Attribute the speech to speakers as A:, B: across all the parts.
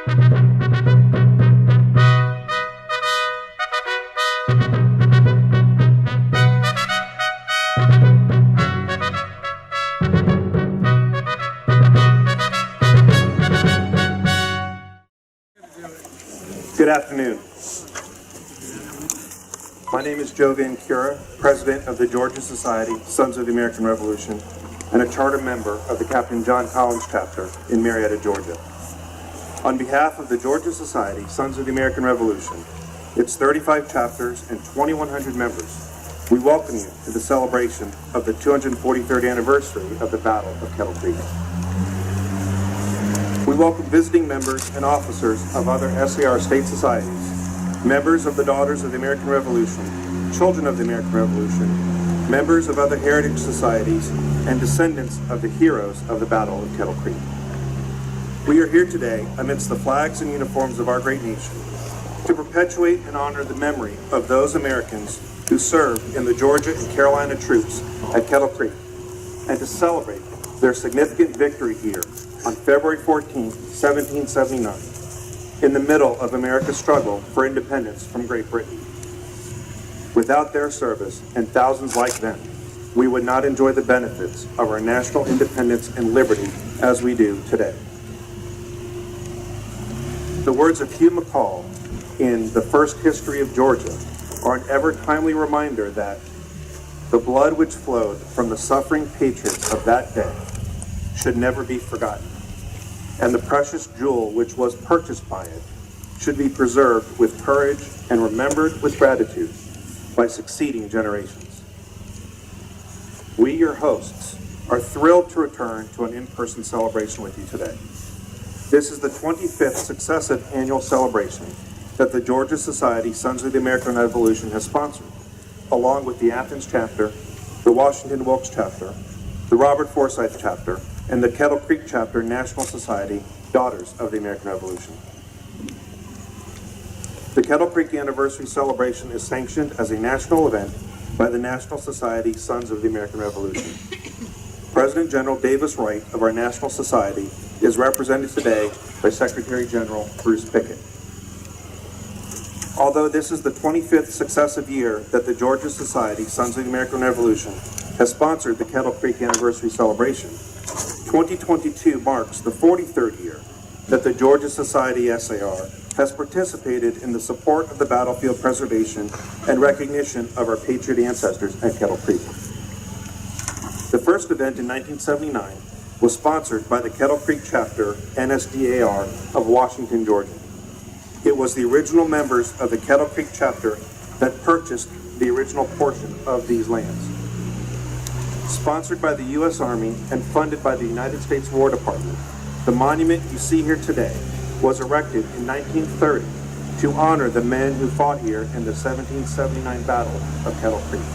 A: Good afternoon. My name is Joe Van Cura, President of the Georgia Society, Sons of the American Revolution, and a charter member of the Captain John Collins chapter in Marietta, Georgia. On behalf of the Georgia Society, Sons of the American Revolution, its 35 chapters and 2,100 members, we welcome you to the celebration of the 243rd anniversary of the Battle of Kettle Creek. We welcome visiting members and officers of other C.A.R. state societies, members of the Daughters of the American Revolution, Children of the American Revolution, members of other heritage societies, and descendants of the heroes of the Battle of Kettle Creek. We are here today amidst the flags and uniforms of our great nation to perpetuate and honor the memory of those Americans who served in the Georgia and Carolina troops at Kettle Creek, and to celebrate their significant victory here on February 14, 1779, in the middle of America's struggle for independence from Great Britain. Without their service, and thousands like them, we would not enjoy the benefits of our national independence and liberty as we do today. The words of Hugh McCall in The First History of Georgia are an ever-timely reminder that the blood which flowed from the suffering patriots of that day should never be forgotten, and the precious jewel which was purchased by it should be preserved with courage and remembered with gratitude by succeeding generations. We, your hosts, are thrilled to return to an in-person celebration with you today. This is the 25th successive annual celebration that the Georgia Society Sons of the American Revolution has sponsored, along with the Athens chapter, the Washington Wilkes chapter, the Robert Forsyth chapter, and the Kettle Creek chapter National Society Daughters of the American Revolution. The Kettle Creek Anniversary Celebration is sanctioned as a national event by the National Society Sons of the American Revolution. President General Davis Wright of our National Society is represented today by Secretary General Bruce Pickett. Although this is the 25th successive year that the Georgia Society Sons of the American Revolution has sponsored the Kettle Creek Anniversary Celebration, 2022 marks the 43rd year that the Georgia Society S.A.R. has participated in the support of the battlefield preservation and recognition of our patriot ancestors at Kettle Creek. The first event in 1979 was sponsored by the Kettle Creek chapter NSDAR of Washington, Georgia. It was the original members of the Kettle Creek chapter that purchased the original portion of these lands. Sponsored by the U.S. Army and funded by the United States War Department, the monument you see here today was erected in 1930 to honor the men who fought here in the 1779 Battle of Kettle Creek.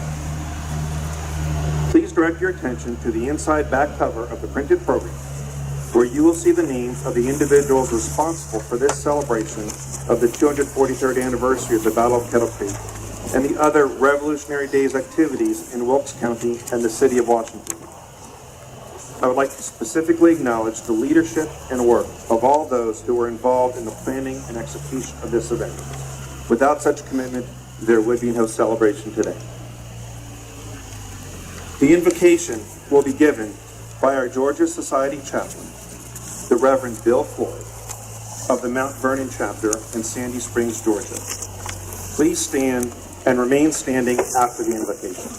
A: Please direct your attention to the inside back cover of the printed program, where you will see the names of the individuals responsible for this celebration of the 243rd anniversary of the Battle of Kettle Creek and the other Revolutionary Days activities in Wilkes County and the city of Washington. I would like to specifically acknowledge the leadership and work of all those who were involved in the planning and execution of this event. Without such commitment, there would be no celebration today. The invocation will be given by our Georgia Society chaplain, the Reverend Bill Floyd of the Mount Vernon chapter in Sandy Springs, Georgia. Please stand and remain standing after the invocation.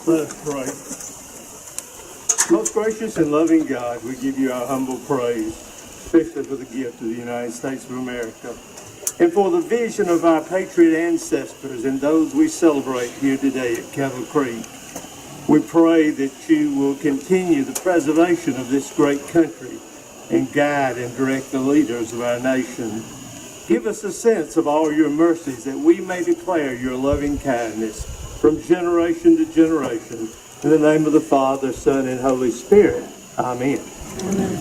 B: Let us pray. Most gracious and loving God, we give you our humble praise, especially for the gift of the United States of America, and for the vision of our patriot ancestors and those we celebrate here today at Kettle Creek. We pray that you will continue the preservation of this great country and guide and direct the leaders of our nation. Give us a sense of all your mercies that we may declare your loving kindness from generation to generation. In the name of the Father, Son, and Holy Spirit. Amen. Amen.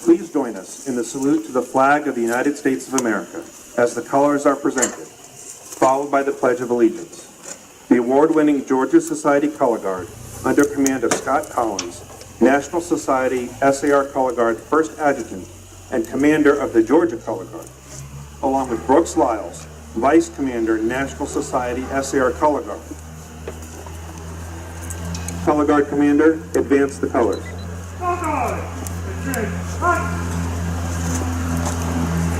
A: Please join us in the salute to the flag of the United States of America. as the colors are presented, followed by the Pledge of Allegiance. The award-winning Georgia Society Color Guard, under command of Scott Collins, National Society C.A.R. Color Guard First Adjutant and Commander of the Georgia Color Guard, along with Brooks Lyles, Vice Commander, National Society C.A.R. Color Guard. Color Guard Commander, advance the colors.
C: Color Guard, advance, hot.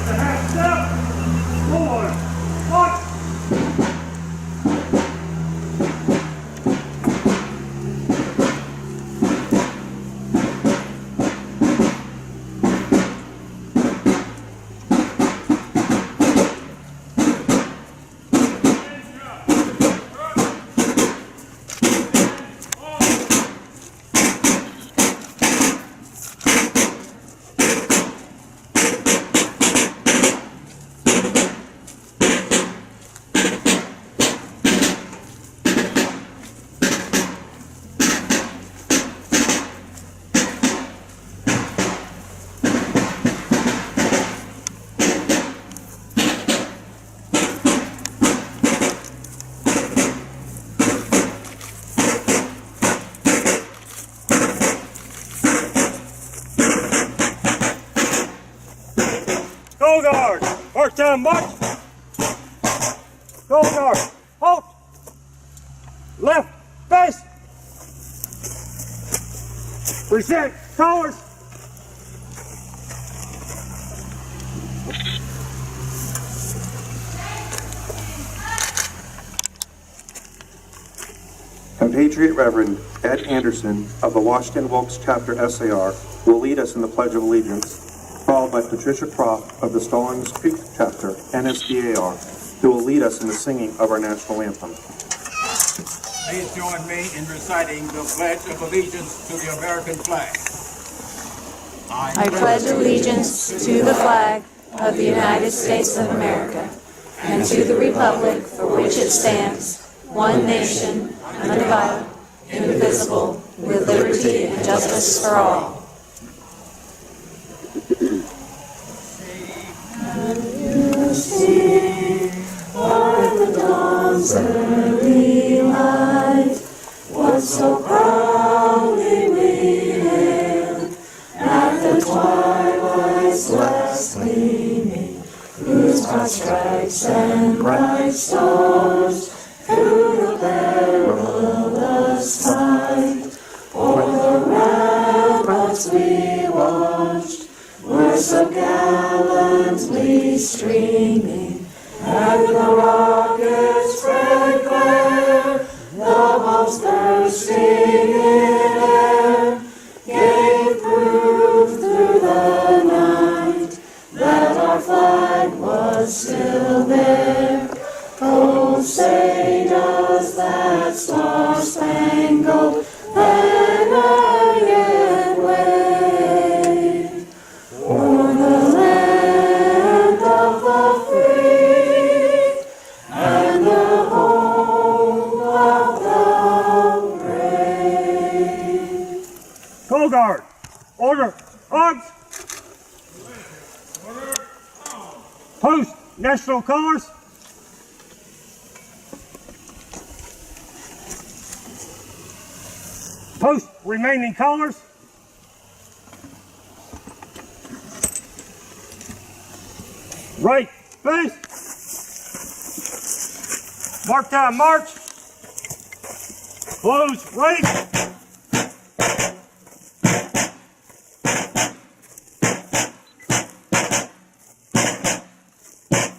C: The half step, forward, hot. Color Guard, part-time march. Color Guard, halt. Left face. Present colors.
A: Compatriot Reverend Ed Anderson of the Washington Wilkes Chapter C.A.R. will lead us in the Pledge of Allegiance, followed by Patricia Croft of the Stallings Creek Chapter NSDAR, who will lead us in the singing of our national anthem.
D: Please join me in reciting the Pledge of Allegiance to the American flag.
E: I pledge allegiance to the flag of the United States of America and to the republic for which it stands, one nation, under God, indivisible, with liberty and justice for all. See, by the dawn's early light, what so proudly we hailed, at the twilight's last gleaming, whose broad stripes and bright stars through the perilous fight, o'er the ramparts we watched, were so gallantly streaming, and the rocket's red glare, the bombs bursting in air, gave proof through the night that our flag was still there. Oh, say does that star-spangled banner yet wave o'er the land of the free and the home of the brave?
C: Color Guard, order, arms. Post national colors. Post remaining colors. Right face. Mark time march. Close right.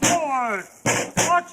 C: Forward. March.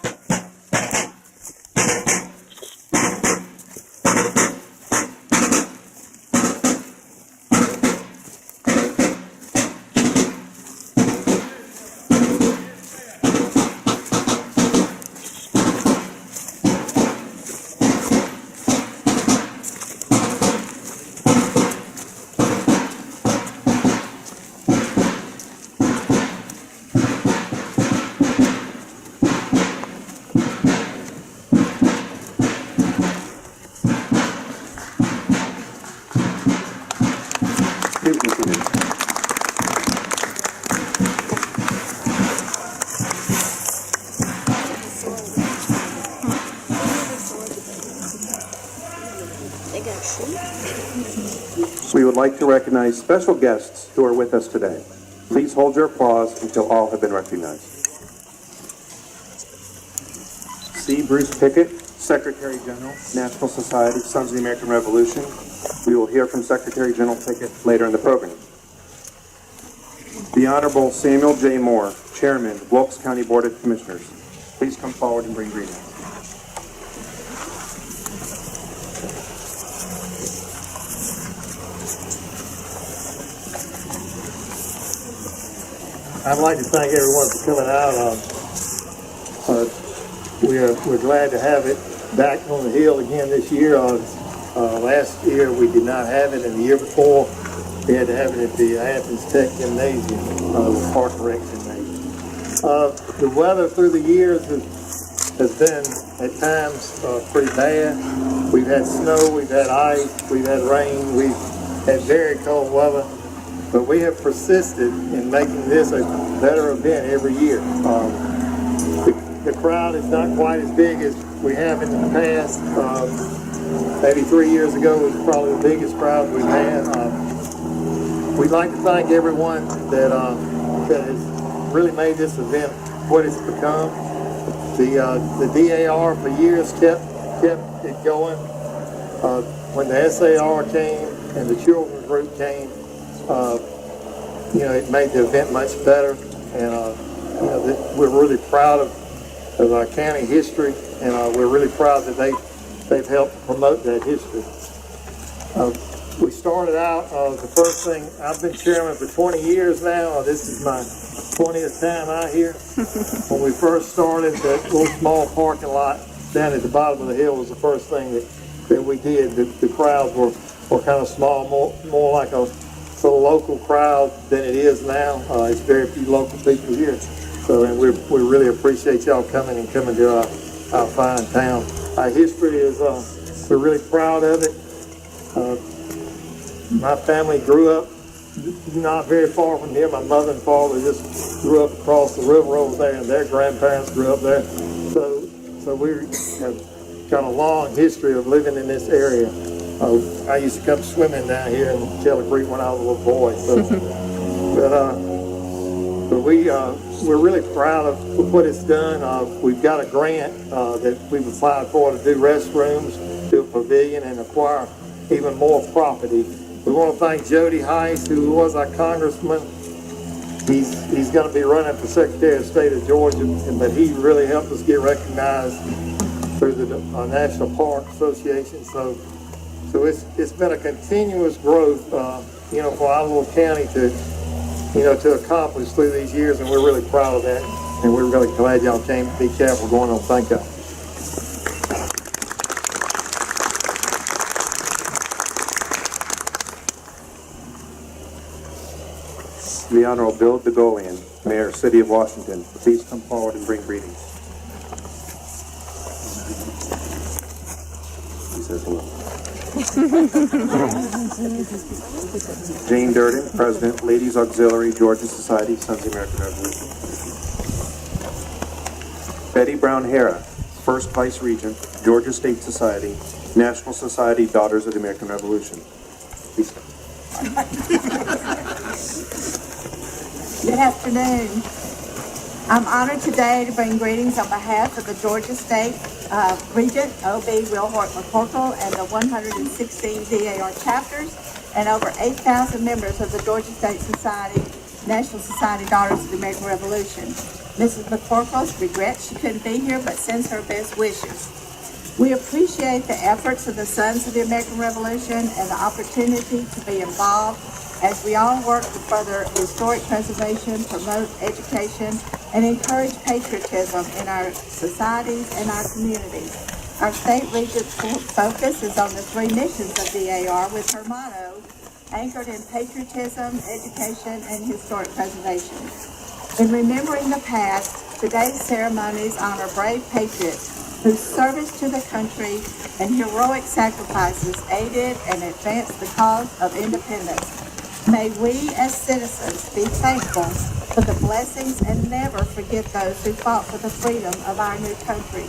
A: would like to recognize special guests who are with us today. Please hold your applause until all have been recognized. C. Bruce Pickett, Secretary General, National Society, Sons of the American Revolution. We will hear from Secretary General Pickett later in the program. The Honorable Samuel J. Moore, Chairman, Wilkes County Board of Commissioners. Please come forward and bring greetings.
B: I'd like to thank everyone for coming out. We're glad to have it back on the Hill again this year. Last year we did not have it, and the year before we had to have it at the Athens Tech Gymnasium, the Park and Rec Gymnasium. The weather through the years has been at times pretty bad. We've had snow, we've had ice, we've had rain, we've had very cold weather. But we have persisted in making this a better event every year. The crowd is not quite as big as we have in the past. Maybe 3 years ago was probably the biggest crowd we've had. We'd like to thank everyone that has really made this event what it's become. The DAR for years kept it going. When the SAR came and the children's group came, it made the event much better, and we're really proud of our county history, and we're really proud that they've helped promote that history. We started out, the first thing, I've been chairman for 20 years now. This is my 20th time out here. When we first started, that little small parking lot down at the bottom of the hill was the first thing that we did. The crowds were kind of small, more like a local crowd than it is now. It's very few local people here. So, and we really appreciate y'all coming to our fine town. Our history is, we're really proud of it. My family grew up not very far from here. My mother and father just grew up across the river over there, and their grandparents grew up there. So we have got a long history of living in this area. I used to come swimming down here in Kettle Creek when I was a little boy. But we're really proud of what it's done. We've got a grant that we've applied for to do restrooms, do a pavilion, and acquire even more property. We want to thank Jody Heiss, who was our congressman. He's going to be running for Secretary of State of Georgia, but he really helped us get recognized through the National Park Association. So it's been a continuous growth, for our little county to accomplish through these years, and we're really proud of that. And we're really glad y'all came to DeKalb. We're going on. Thank y'all.
A: The Honorable Bill DeGolian, Mayor, City of Washington. Please come forward and bring greetings. He says hello. Jane Durden, President, Ladies Auxiliary, Georgia Society, Sons of the American Revolution. Betty Brown Hara, First Vice Regent, Georgia State Society, National Society, Daughters of the American Revolution. Please come.
F: Good afternoon. I'm honored today to bring greetings on behalf of the Georgia State Regent, O.B. Wilhort McCorkle, and the 116 DAR chapters, and over 8,000 members of the Georgia State Society, National Society Daughters of the American Revolution. Mrs. McCorkle regrets she couldn't be here, but sends her best wishes. We appreciate the efforts of the Sons of the American Revolution and the opportunity to be involved as we all work to further historic preservation, promote education, and encourage patriotism in our societies and our communities. Our state regent's focus is on the three missions of DAR, with her motto anchored in patriotism, education, and historic preservation. In remembering the past, today's ceremonies honor brave patriots whose service to the country and heroic sacrifices aided and advanced the cause of independence. May we as citizens be thankful for the blessings and never forget those who fought for the freedom of our new country.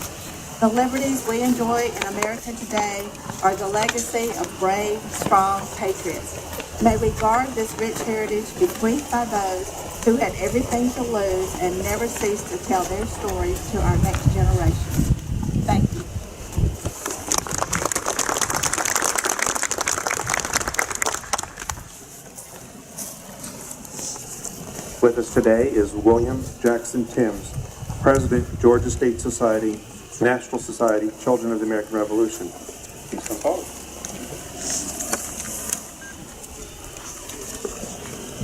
F: The liberties we enjoy in America today are the legacy of brave, strong patriots. May we guard this rich heritage bequeathed by those who had everything to lose and never cease to tell their stories to our next generation. Thank you.
A: With us today is William Jackson Timms, President, Georgia State Society, National Society, Children of the American Revolution. Please come forward.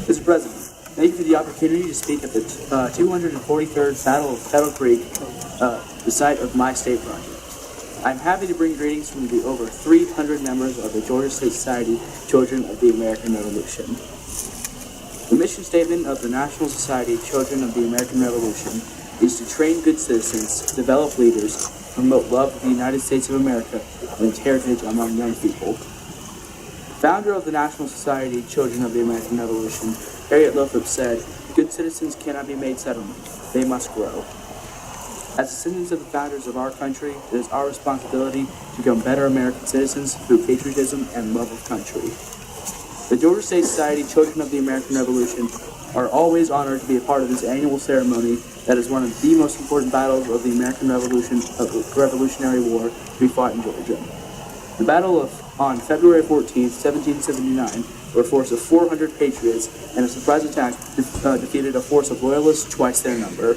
G: Mr. President, thank you for the opportunity to speak at the 243rd Battle of Kettle Creek, the site of my state project. I'm happy to bring greetings from the over 300 members of the Georgia State Society, Children of the American Revolution. The mission statement of the National Society, Children of the American Revolution is to train good citizens, develop leaders, promote love of the United States of America and its heritage among young people. Founder of the National Society, Children of the American Revolution, Harriet Lothrop said, "Good citizens cannot be made settlement, they must grow." As descendants of the founders of our country, it is our responsibility to become better American citizens through patriotism and love of country. The Georgia State Society, Children of the American Revolution are always honored to be a part of this annual ceremony that is one of the most important battles of the American Revolutionary War to be fought in Georgia. The battle on February 14, 1779, where a force of 400 patriots and a surprise attack defeated a force of loyalists twice their number.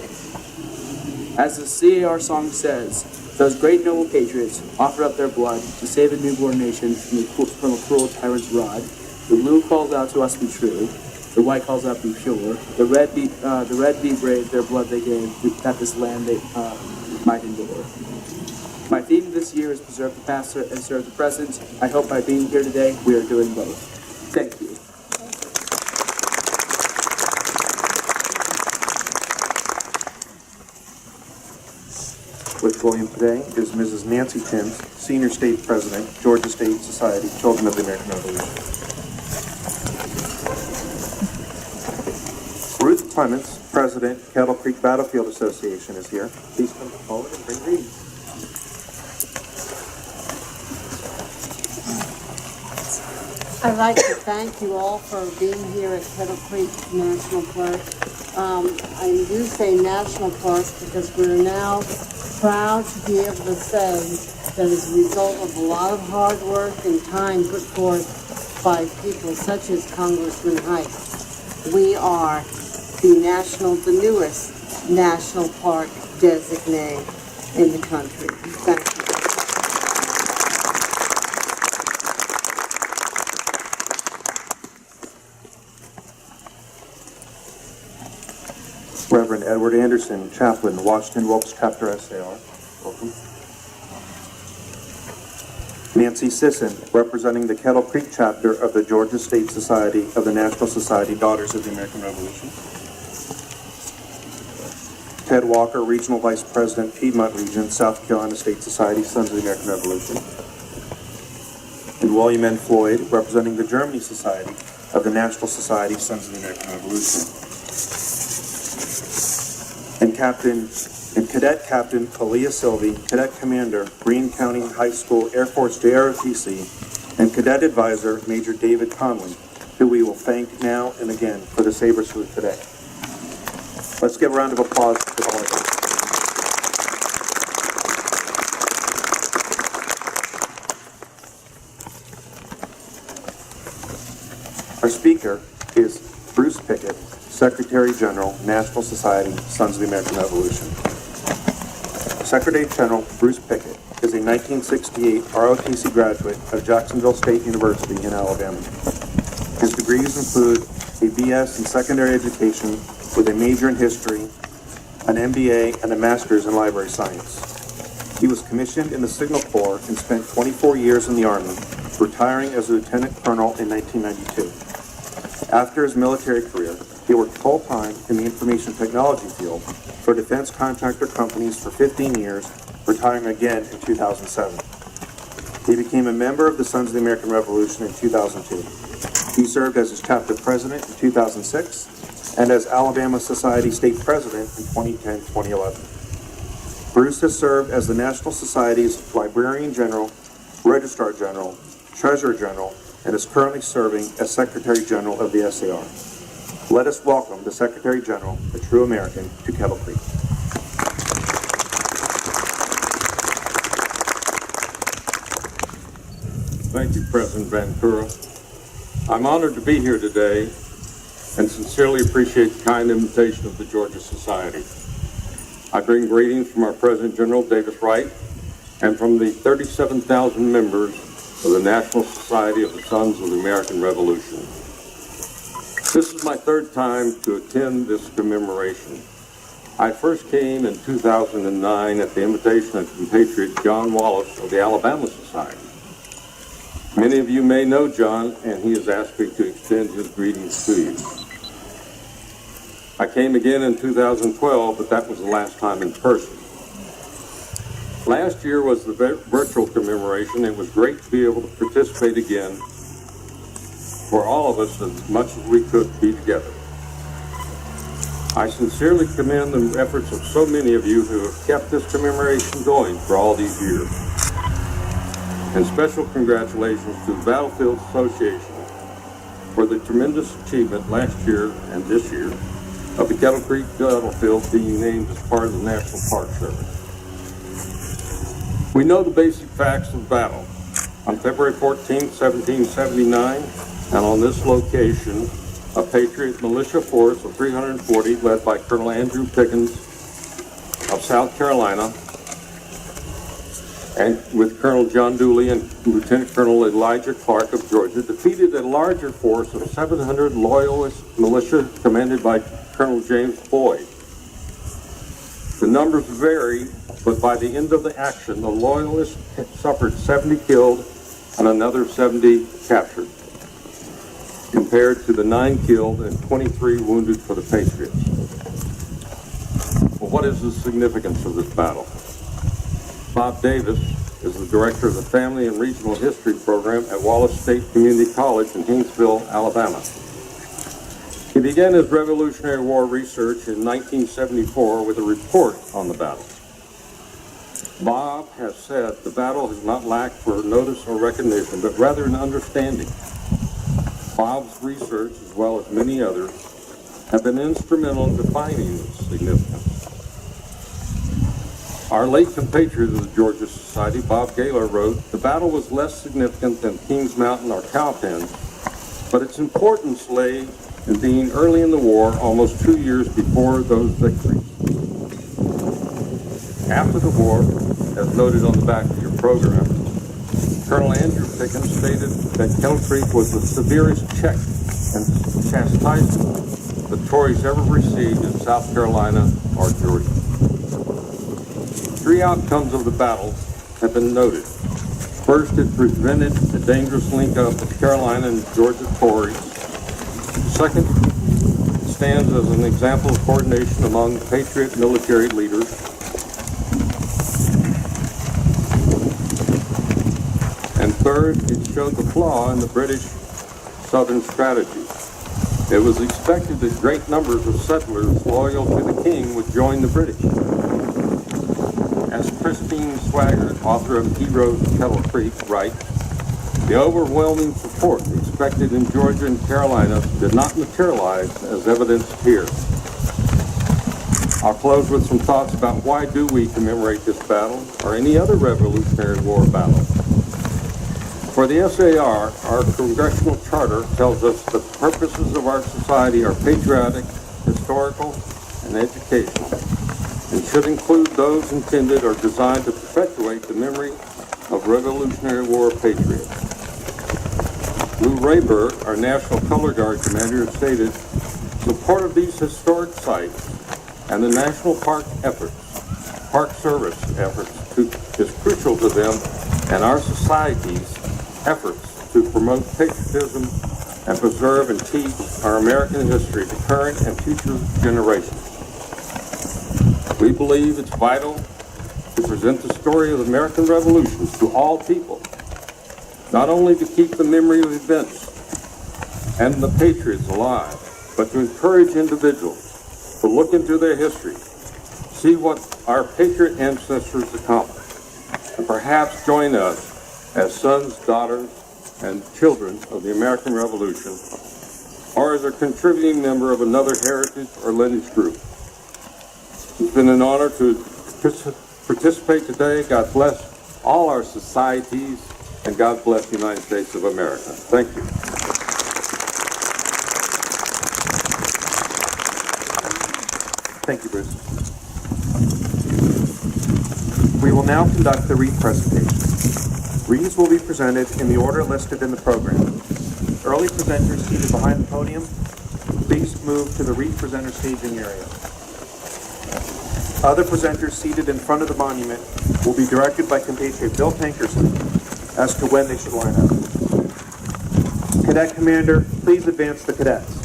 G: As the C.A.R. song says, those great noble patriots offered up their blood to save a newborn nation from a cruel tyrant's rod. The blue calls out to us be true. The white calls out be pure. The red be brave. Their blood they gave that this land they might endure. My theme this year is preserve the past and serve the present. I hope by being here today we are doing both. Thank you.
A: With William today is Mrs. Nancy Timms, Senior State President, Georgia State Society, Children of the American Revolution. Ruth Clements, President, Kettle Creek Battlefield Association is here. Please come forward and bring greetings.
H: I'd like to thank you all for being here at Kettle Creek National Park. I do say National Park because we're now proud to be able to say that as a result of a lot of hard work and time put forth by people such as Congressman Hike, we are the newest national park designate in the country. Thank you.
A: Reverend Edward Anderson, Chaplain, Washington Wilkes Chapter C.A.R. Welcome. Nancy Sisson, representing the Kettle Creek Chapter of the Georgia State Society of the National Society, Daughters of the American Revolution. Ted Walker, Regional Vice President, Piedmont Region, South Carolina State Society, Sons of the American Revolution. And William N. Floyd, representing the Germany Society of the National Society, Sons of the American Revolution. And Cadet Captain Kalia Sylvie, Cadet Commander, Greene County High School Air Force JROTC, and Cadet Advisor Major David Conley, who we will thank now and again for the saber salute today. Let's give a round of applause for all of them. Our speaker is Bruce Pickett, Secretary General, National Society, Sons of the American Revolution. Secretary General Bruce Pickett is a 1968 ROTC graduate of Jacksonville State University in Alabama. His degrees include a BS in secondary education with a major in history, an MBA, and a master's in library science. He was commissioned in the Signal Corps and spent 24 years in the Army, retiring as a lieutenant colonel in 1992. After his military career, he worked full-time in the information technology field for defense contractor companies for 15 years, retiring again in 2007. He became a member of the Sons of the American Revolution in 2002. He served as its chapter president in 2006 and as Alabama Society State President in 2010-2011. Bruce has served as the National Society's Librarian General, Registrar General, Treasurer General, and is currently serving as Secretary General of the C.A.R. Let us welcome the Secretary General, a true American, to Kettle Creek.
I: Thank you, President Vancouver. I'm honored to be here today and sincerely appreciate the kind invitation of the Georgia Society. I bring greetings from our President General, Davis Wright, and from the 37,000 members of the National Society of the Sons of the American Revolution. This is my third time to attend this commemoration. I first came in 2009 at the invitation of compatriot John Wallace of the Alabama Society. Many of you may know John, and he has asked me to extend his greetings to you. I came again in 2012, but that was the last time in person. Last year was the virtual commemoration. It was great to be able to participate again for all of us as much as we could be together. I sincerely commend the efforts of so many of you who have kept this commemoration going for all these years. And special congratulations to the Battlefield Association for the tremendous achievement last year and this year of the Kettle Creek Battlefield being named as part of the National Park Service. We know the basic facts of the battle. On February 14, 1779, and on this location, a Patriot militia force of 340 led by Colonel Andrew Pickens of South Carolina and with Colonel John Dooley and Lieutenant Colonel Elijah Clark of Georgia, defeated a larger force of 700 Loyalist militia commanded by Colonel James Boyd. The numbers vary, but by the end of the action, the Loyalists suffered 70 killed and another 70 captured, compared to the 9 killed and 23 wounded for the Patriots. Well, what is the significance of this battle? Bob Davis is the director of the Family and Regional History Program at Wallace State Community College in Hinesville, Alabama. He began his Revolutionary War research in 1974 with a report on the battle. Bob has said the battle has not lacked for notice or recognition, but rather an understanding. Bob's research, as well as many others, have been instrumental in defining its significance. Our late compatriot of the Georgia Society, Bob Gaylor, wrote, "The battle was less significant than Kings Mountain or Cowpen, but its importance lay in being early in the war, almost 2 years before those victories." After the war, as noted on the back of your program, Colonel Andrew Pickens stated that Kettle Creek was the severest check and chastisement the Tories ever received in South Carolina or Georgia. 3 outcomes of the battle have been noted. First, it prevented a dangerous link-up of Carolina and Georgia Tories. Second, it stands as an example of coordination among Patriot military leaders. And third, it showed the flaw in the British Southern strategy. It was expected that great numbers of settlers loyal to the king would join the British. As Christine Swaggart, author of Heroes of Kettle Creek, writes, the overwhelming support expected in Georgia and Carolina did not materialize as evidenced here. I'll close with some thoughts about why do we commemorate this battle or any other Revolutionary War battle. For the C.A.R., our congressional charter tells us that the purposes of our society are patriotic, historical, and educational, and should include those intended or designed to perpetuate the memory of Revolutionary War patriots. Lou Rayburg, our National Color Guard commander, stated, support of these historic sites and the National Park Service efforts is crucial to them and our society's efforts to promote patriotism and preserve and teach our American history to current and future generations. We believe it's vital to present the story of the American Revolution to all people, not only to keep the memory of events and the patriots alive, but to encourage individuals to look into their history, see what our patriot ancestors accomplished, and perhaps join us as sons, daughters, and children of the American Revolution, or as a contributing member of another heritage or lineage group. It's been an honor to participate today. God bless all our societies, and God bless the United States of America. Thank you.
A: Thank you, Bruce. We will now conduct the wreath presentation. Wreaths will be presented in the order listed in the program. Early presenters seated behind the podium, please move to the wreath presenter staging area. Other presenters seated in front of the monument will be directed by compatriot Bill Tankerson as to when they should line up. Cadet Commander, please advance the cadets.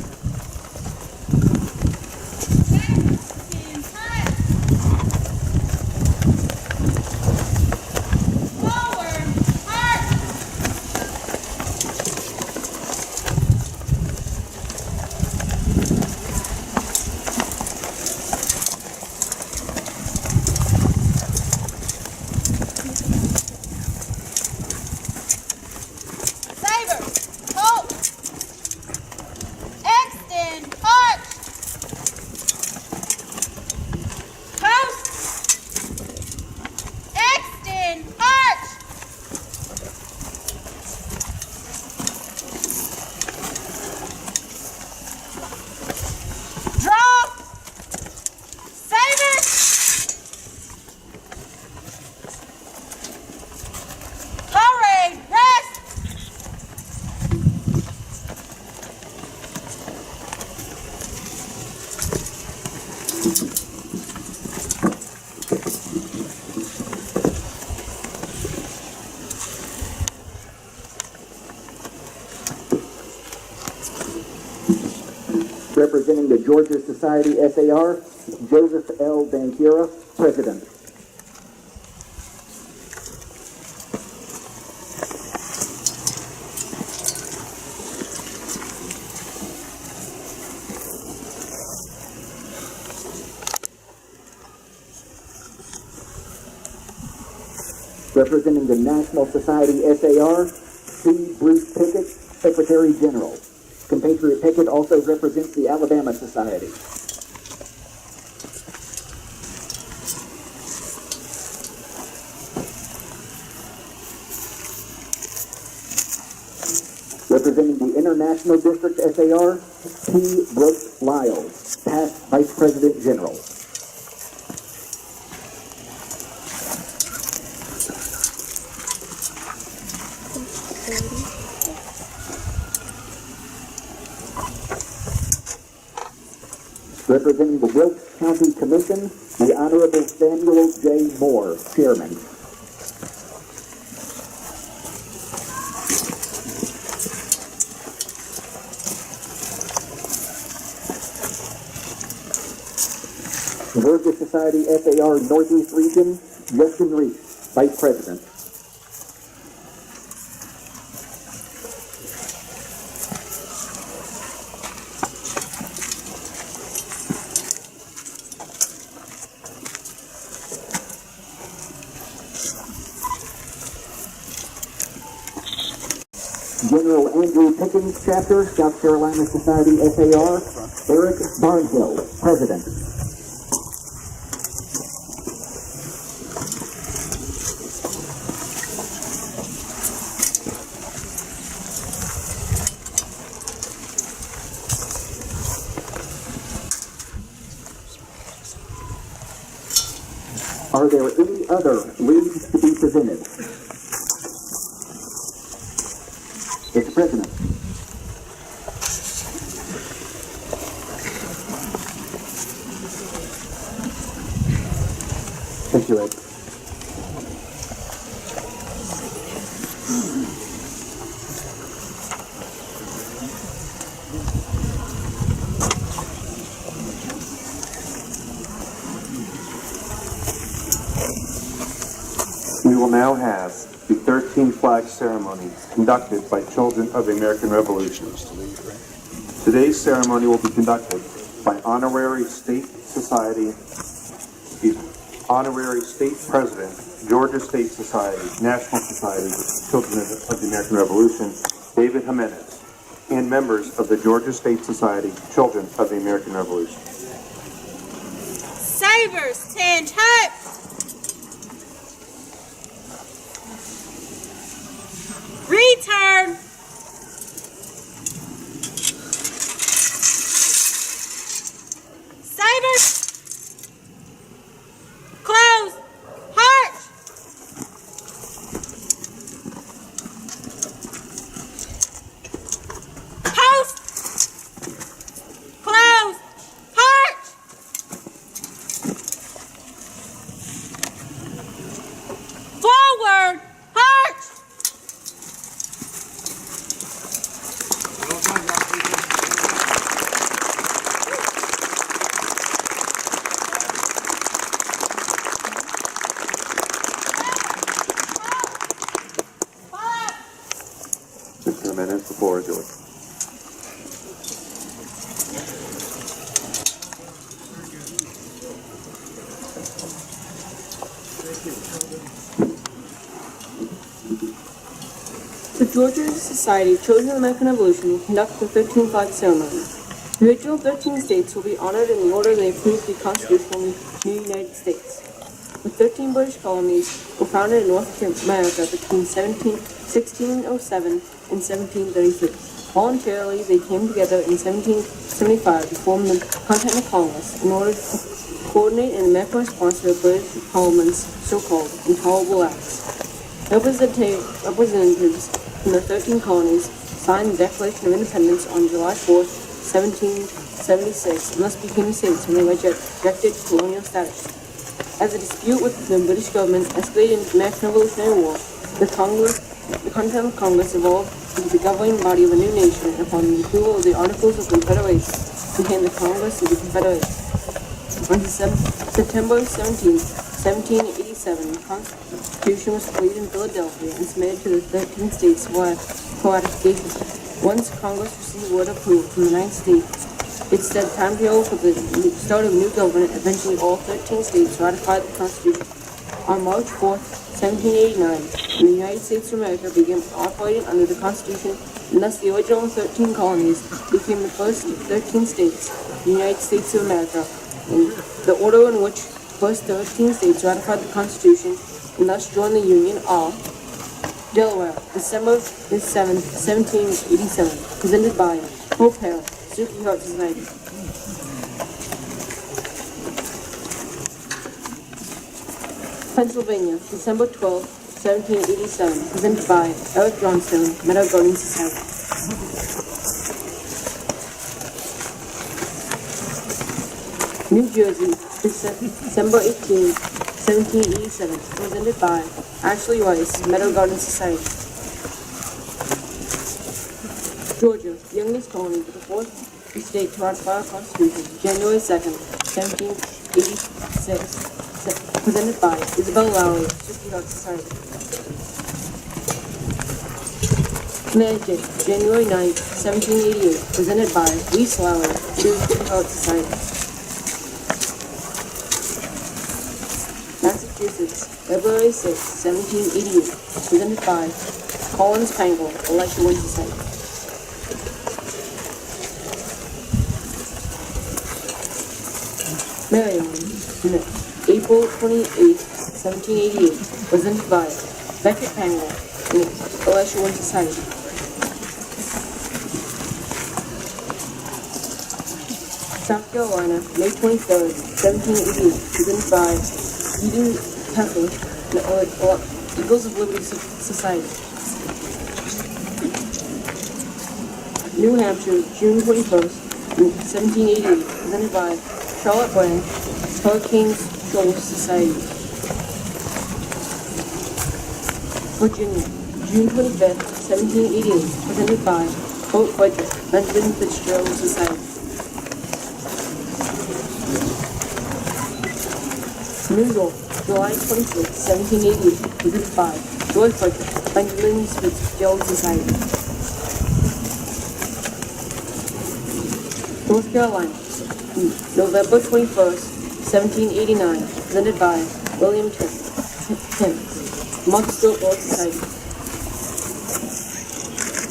J: Representing the Georgia Society C.A.R., Joseph L. Bankiera, President. Representing the National Society S.A.R., C. Bruce Pickett, Secretary General. Compatriot Pickett also represents the Alabama Society. Representing the International District S.A.R., T. Brooks Lyles, past Vice President General. Representing the Wilkes County Commission, the Honorable Samuel J. Moore, Chairman. Georgia Society S.A.R. Northeast Region, Justin Reese, Vice President. General Andrew Pickens Chapter, South Carolina Society S.A.R., Eric Barnhill, President. Are there any other leads to be presented? Mr. President. Thank you, Ed.
A: We will now have the 13 flag ceremony conducted by children of the American Revolution. Today's ceremony will be conducted by Honorary State Society Honorary State President, Georgia State Society, National Society, Children of the American Revolution, David Jimenez, and members of the Georgia State Society, Children of the American Revolution.
K: Sabers, stand up. Return. Sabers. Close. March. Post. Close. March. Forward. March.
A: Mr. Jimenez, the floor is yours.
L: The Georgia Society of Children of the American Revolution will conduct the 13 flag ceremony. The original 13 states will be honored in the order they approved the Constitution of the United States. The 13 British colonies were founded in North America between 1607 and 1733. Voluntarily, they came together in 1775 to form the Continental Congress in order to coordinate an American response to the British Parliament's so-called intolerable acts. Representatives from the 13 colonies signed the Declaration of Independence on July 4, 1776, and thus became states when they rejected colonial status. As the dispute with the British government escalated into the American Revolutionary War, the Continental Congress evolved into the governing body of a new nation, and upon the approval of the Articles of Confederation, became the Congress of the Confederation. On September 17, 1787, the Constitution was completed in Philadelphia and submitted to the 13 states for ratification. Once Congress received word of approval from the 9th state, it set a timetable for the start of a new government. Eventually, all 13 states ratified the Constitution. On March 4, 1789, the United States of America began operating under the Constitution, and thus the original 13 colonies became the first 13 states, the United States of America. In the order in which first 13 states ratified the Constitution and thus joined the Union are Delaware, December 7, 1787, presented by C.A.R. C.A.R. Society. Pennsylvania, December 12, 1787, presented by Eric Johnstone, Meadow Garden Society. New Jersey, December 18, 1787, presented by Ashley Rice, Meadow Garden Society. Georgia, youngest colony, but the fourth state to ratify our Constitution, January 2nd, 1786, presented by Isabel Lowry, C.A.R. Society. Connecticut, January 9th, 1788, presented by Lise Lowry, C.A.R. Society. Massachusetts, February 6, 1788, presented by Collins Pangle, Electric Wind Society. Maryland, April 28, 1788, presented by Beckett Pangle, Electric Wind Society. South Carolina, May 23, 1788, presented by Eden Pepper, Eagles of Liberty Society. New Hampshire, June 21st, 1788, presented by Charlotte Branch, Hurricanes Shoals Society. Virginia, June 25th, 1788, presented by Fort Frederick, Benjamin Fitzgerald Society. New York, July 26, 1788, presented by George Frederick, Benjamin Fitzgerald Society. North Carolina, November 21st, 1789, presented by William Timmons, Montefiore Royal Society.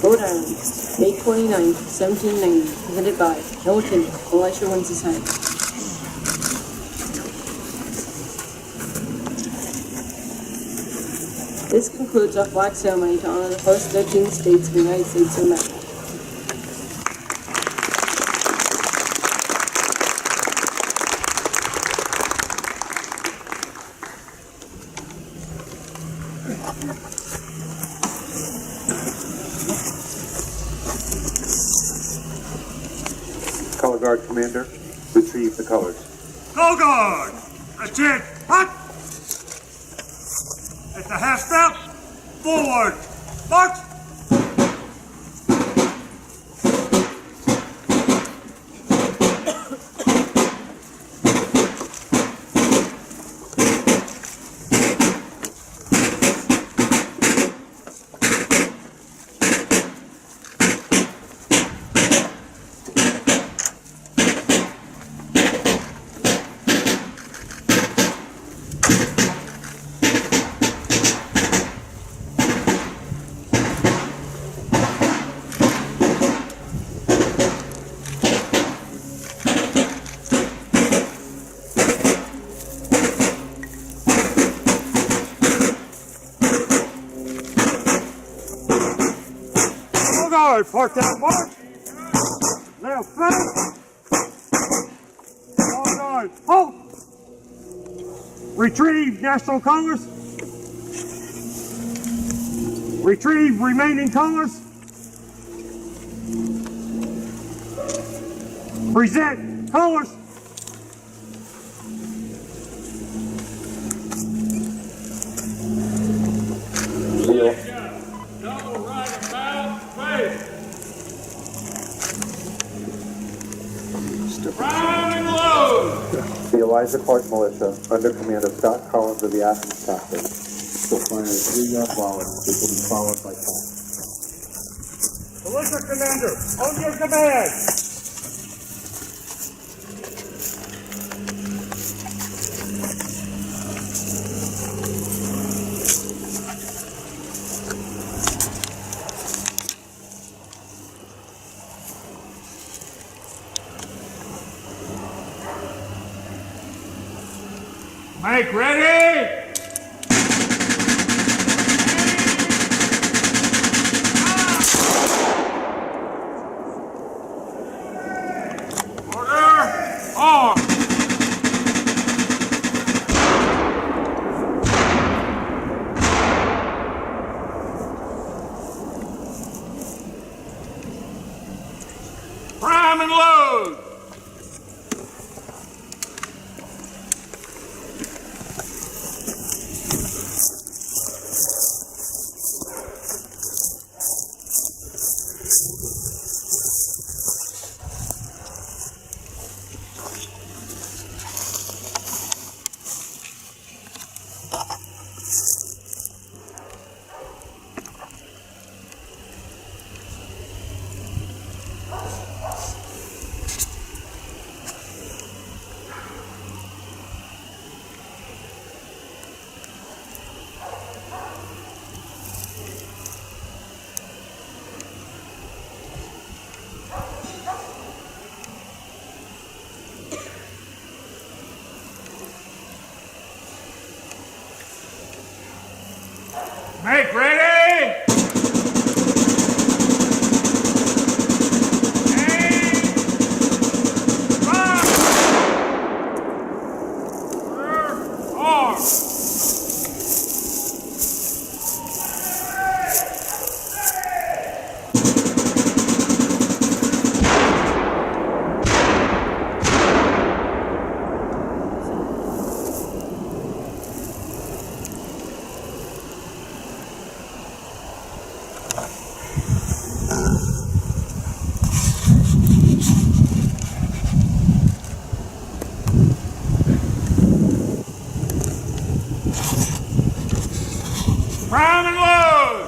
L: Rhode Island, May 29, 1790, presented by Noah Timmons, Elisha One Society. This concludes our flag ceremony to honor the first 13 states of the United States of America.
A: Color Guard Commander, retrieve the colors.
C: Go guard! Attend! Hot! At the half step, forward! March! Park that march. Left flank. All guard. Halt. Retrieve national colors. Retrieve remaining colors. Present colors.
D: Double right about face. Prime and load.
A: The Elijah Clark Militia, under command of Scott Collins of the Athens chapter, will fire 3-yard volleys, which will be followed by fire.
C: Militia commander, on your command.
D: Make ready! Order! On! Prime and load! Make ready! Aim! Fire! Order! Arm! Prime and load!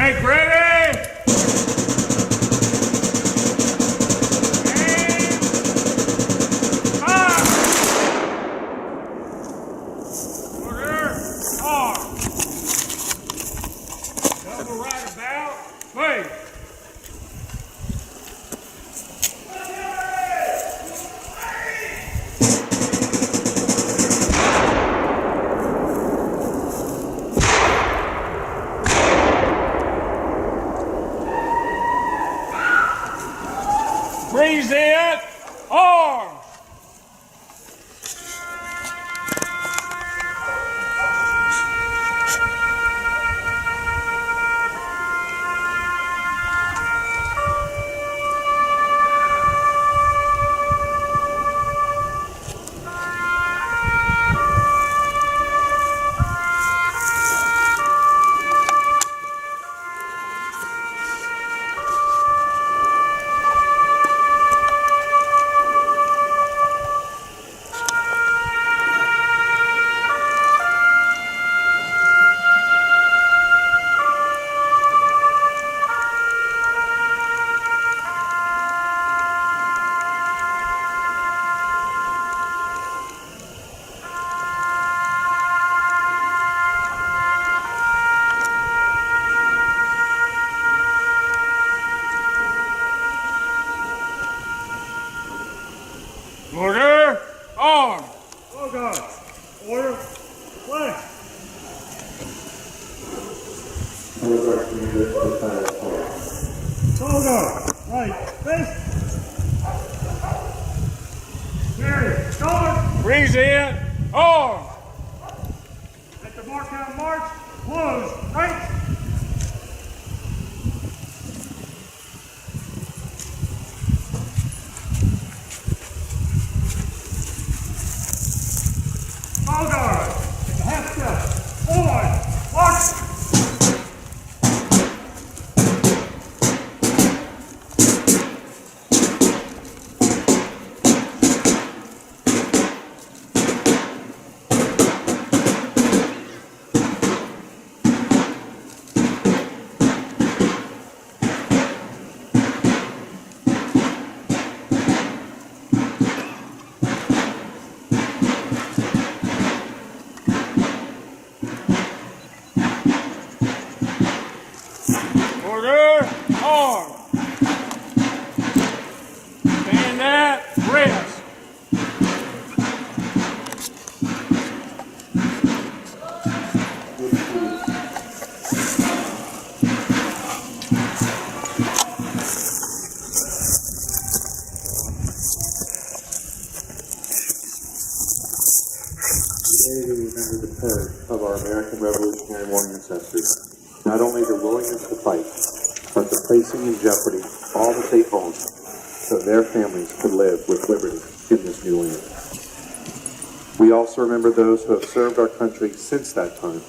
C: Make ready! Order! Arm! Double right about. Wait! Breeze in, arm! Order! Arm! Oh God! Order! Play! Oh God! Right! Face! Gary! Start! Breeze in! Arm! At the mark out march! Close! Right! All guard! Half step! Forward! March! Order! Arm! Stand that, rest!
A: Today we remember the courage of our American Revolutionary War ancestors, not only their willingness to fight, but the placing in jeopardy all that they owned so their families could live with liberty in this new land. We also remember those who have served our country since that time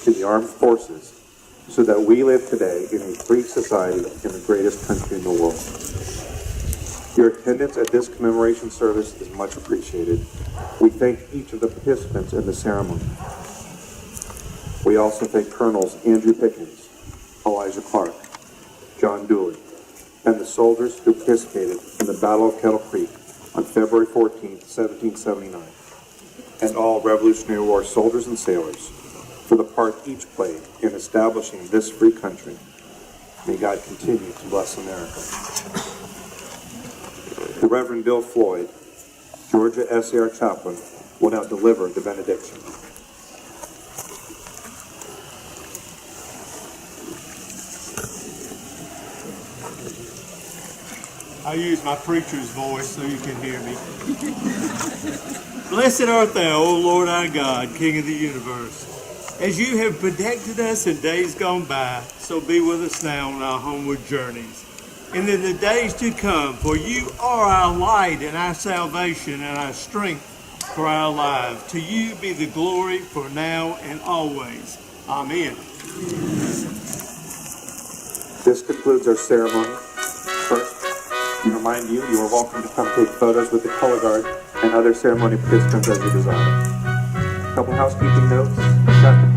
A: in the armed forces so that we live today in a free society in the greatest country in the world. Your attendance at this commemoration service is much appreciated. We thank each of the participants in the ceremony. We also thank Colonels Andrew Pickens, Elijah Clark, John Dooley, and the soldiers who participated in the Battle of Kettle Creek on February 14, 1779, and all Revolutionary War soldiers and sailors for the part each played in establishing this free country. May God continue to bless America. The Reverend Bill Floyd, Georgia C.A.R. chaplain, will now deliver the benediction.
B: I use my preacher's voice so you can hear me. Blessed art thou, O Lord our God, King of the universe. As you have protected us in days gone by, so be with us now on our homeward journeys. And in the days to come, for you are our light and our salvation and our strength for our lives. To you be the glory for now and always. Amen.
A: This concludes our ceremony. First, we remind you are welcome to come take photos with the color guard and other ceremony participants as you desire. A couple housekeeping notes. Chapter